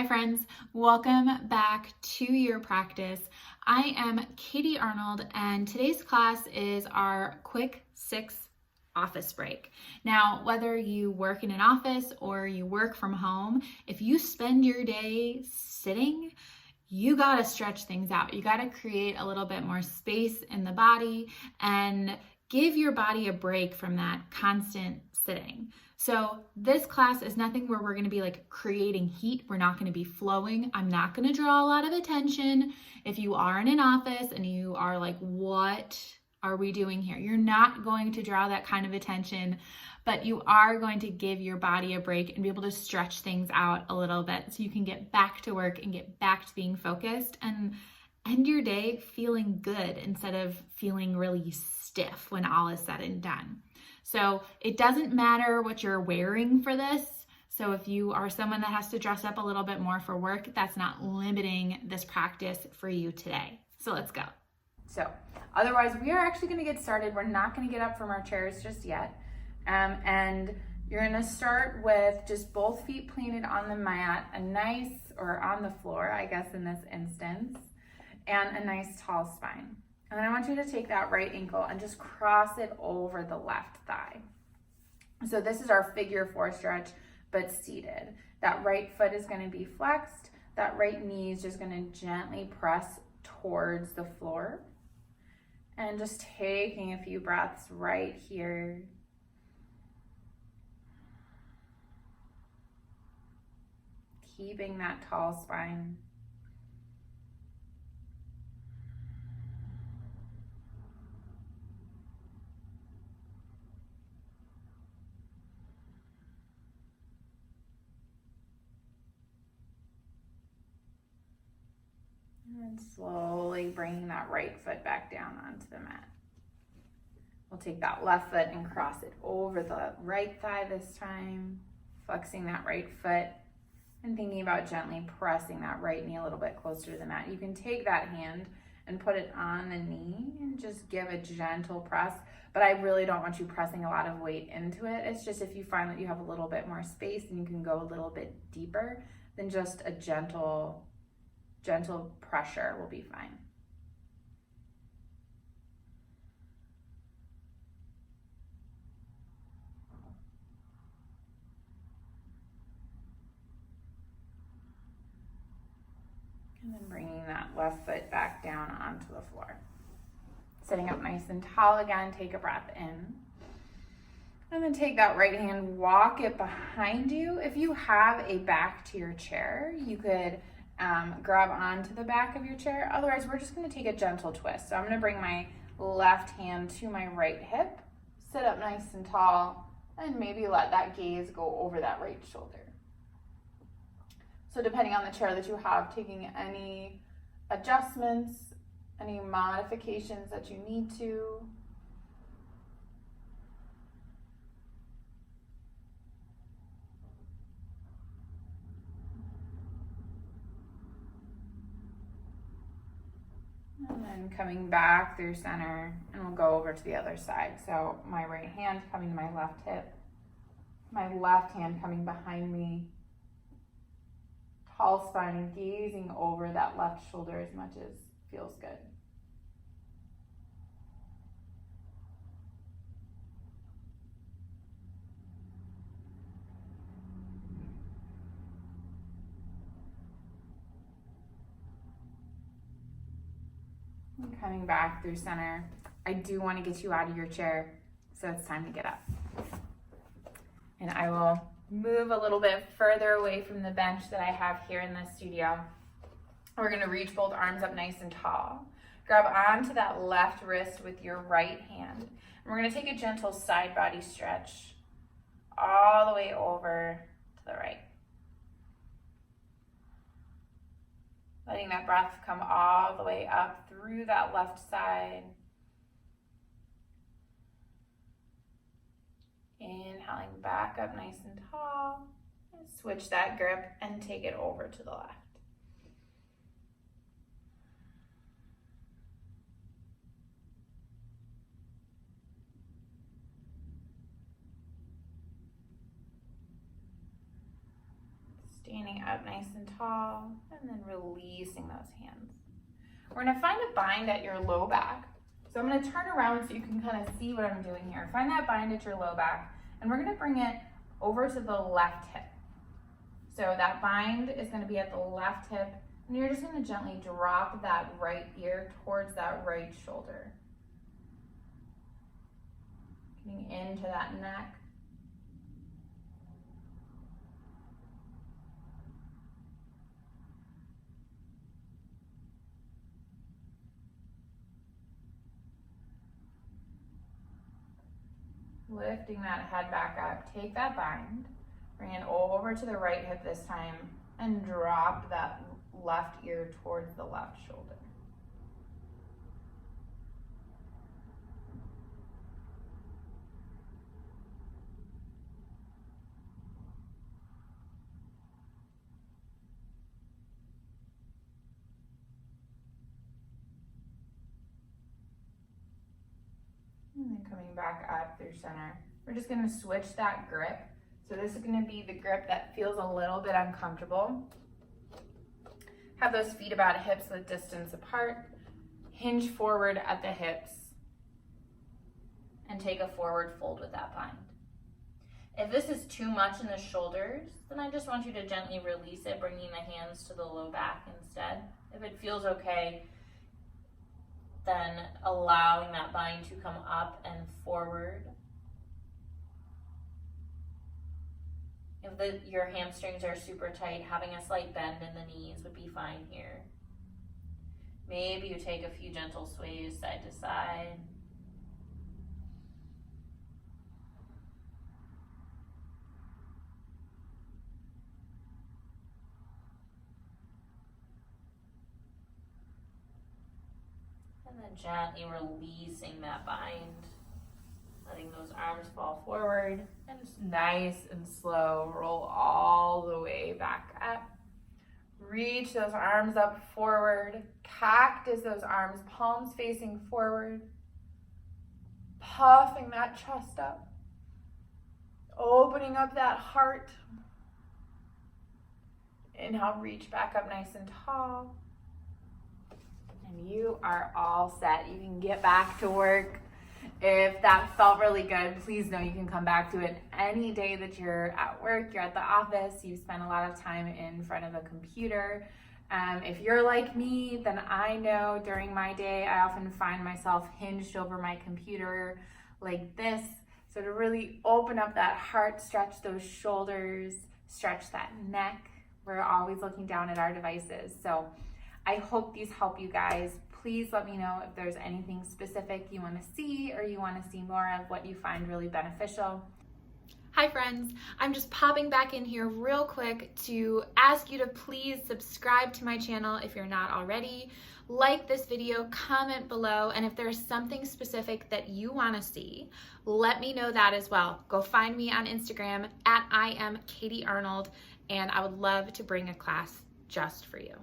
Hi friends, welcome back to your practice. I am Katie Arnold and today's class is our quick 6 office break. Now, whether you work in an office or you work from home, if you spend your day sitting, you gotta stretch things out. You gotta create a little bit more space in the body and give your body a break from that constant sitting. So this class is nothing where we're going to be like creating heat. We're not going to be flowing. I'm not going to draw a lot of attention. If you are in an office and you are like, what are we doing here? You're not going to draw that kind of attention, but you are going to give your body a break and be able to stretch things out a little bit so you can get back to work and get back to being focused and end your day feeling good instead of feeling really stiff when all is said and done. So it doesn't matter what you're wearing for this. So if you are someone that has to dress up a little bit more for work, that's not limiting this practice for you today. So let's go. So otherwise, we are actually going to get started. We're not going to get up from our chairs just yet. And you're going to start with just both feet planted on the mat, or on the floor, I guess in this instance, and a nice tall spine. And then I want you to take that right ankle and just cross it over the left thigh. So this is our figure 4 stretch, but seated. That right foot is going to be flexed. That right knee is just going to gently press towards the floor. And just taking a few breaths right here. Keeping that tall spine. And slowly bringing that right foot back down onto the mat. We'll take that left foot and cross it over the right thigh this time, flexing that right foot and thinking about gently pressing that right knee a little bit closer to the mat. You can take that hand and put it on the knee and just give a gentle press, but I really don't want you pressing a lot of weight into it. It's just if you find that you have a little bit more space and you can go a little bit deeper, then just a gentle pressure will be fine. And then bringing that left foot back down onto the floor. Sitting up nice and tall again, take a breath in. And then take that right hand, walk it behind you. If you have a back to your chair, you could grab onto the back of your chair. Otherwise, we're just going to take a gentle twist. So I'm going to bring my left hand to my right hip, sit up nice and tall, and maybe let that gaze go over that right shoulder. So depending on the chair that you have, taking any adjustments, any modifications that you need to. And then coming back through center, and we'll go over to the other side. So my right hand coming to my left hip, my left hand coming behind me, tall spine and gazing over that left shoulder as much as feels good. And coming back through center. I do want to get you out of your chair, so it's time to get up. And I will move a little bit further away from the bench that I have here in the studio. We're going to reach both arms up nice and tall. Grab onto that left wrist with your right hand. And we're going to take a gentle side body stretch all the way over to the right. Letting that breath come all the way up through that left side. Inhaling back up nice and tall. And switch that grip and take it over to the left. Standing up nice and tall, and then releasing those hands. We're gonna find a bind at your low back. So I'm gonna turn around so you can kind of see what I'm doing here. Find that bind at your low back, and we're gonna bring it over to the left hip. So that bind is gonna be at the left hip, and you're just gonna gently drop that right ear towards that right shoulder. Getting into that neck. Lifting that head back up, take that bind, bring it over to the right hip this time, and drop that left ear towards the left shoulder. And then coming back up through center. We're just gonna switch that grip. So this is gonna be the grip that feels a little bit uncomfortable. Have those feet about hips width distance apart. Hinge forward at the hips. And take a forward fold with that bind. If this is too much in the shoulders, then I just want you to gently release it, bringing the hands to the low back instead. If it feels okay, then allowing that bind to come up and forward. If your hamstrings are super tight, having a slight bend in the knees would be fine here. Maybe you take a few gentle sways side to side. And then gently releasing that bind, letting those arms fall forward, and just nice and slow, roll all the way back up. Reach those arms up forward, cactus those arms, palms facing forward, puffing that chest up, opening up that heart. Inhale, reach back up nice and tall. And you are all set. You can get back to work. If that felt really good, please know you can come back to it any day that you're at work, you're at the office, you spend a lot of time in front of a computer. If you're like me, then I know during my day, I often find myself hinged over my computer like this. So to really open up that heart, stretch those shoulders, stretch that neck. We're always looking down at our devices. So I hope these help you guys. Please let me know if there's anything specific you want to see or you want to see more of, what you find really beneficial. Hi friends, I'm just popping back in here real quick to ask you to please subscribe to my channel if you're not already. Like this video, comment below, and if there's something specific that you want to see, let me know that as well. Go find me on Instagram at I am Katie Arnold, and I would love to bring a class just for you.